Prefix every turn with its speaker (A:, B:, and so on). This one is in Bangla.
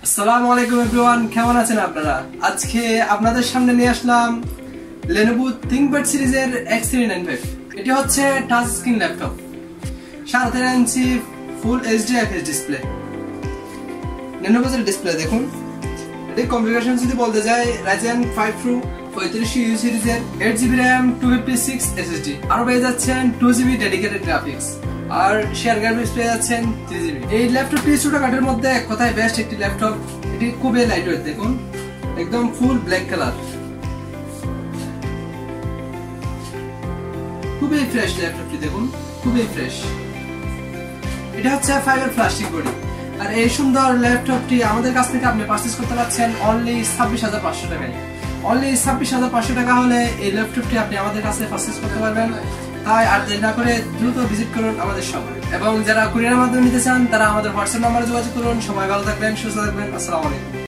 A: আসসালামু আলাইকুম এভরিওয়ান, কেমন আছেন আপনারা? আজকে আপনাদের সামনে নিয়ে আসলাম Lenovo ThinkPad সিরিজের X395। এটি হচ্ছে touch screen laptop, 13.5 inch full HD IPS ডিসপ্লে। Lenovo এর ডিসপ্লে দেখুন। এটি কনফিগারেশন যদি বলতে যাই, Ryzen 5 Pro 3500U সিরিজের 8GB RAM 256 SSD, আরো পেয়ে যাচ্ছেন 2GB ডেডিকেটেড গ্রাফিক্স, আর শেয়ার গ্রাফিক্স পেয়ে যাচ্ছেন 3GB। এই ল্যাপটপটি ছোটখাটোর মধ্যে এক কথায় বেস্ট একটি ল্যাপটপ। এটি খুবই লাইট ওয়েট, দেখুন একদম ফুল ব্ল্যাক কালার, খুবই ফ্রেশ ল্যাপটপটি, দেখুন খুবই ফ্রেশ। এটা হচ্ছে ফাইবার প্লাস্টিক বডি, আর এই সুন্দর ল্যাপটপটি আমাদের কাছ থেকে আপনি পারচেজ করতে পারছেন অনলি 26,500 টাকায়। অনলি 26,500 টাকা হলে এই ল্যাপটপটি আপনি আমাদের কাছে পারচেজ করতে পারবেন। তাই আর দেরি না করে দ্রুত ভিজিট করুন আমাদের শপ, এবং যারা কুরিয়ারের মাধ্যমে নিতে চান তারা আমাদের হোয়াটসঅ্যাপ নম্বরে যোগাযোগ করুন। সবাই ভালো থাকবেন, সুস্থ থাকবেন। আসসালামু আলাইকুম।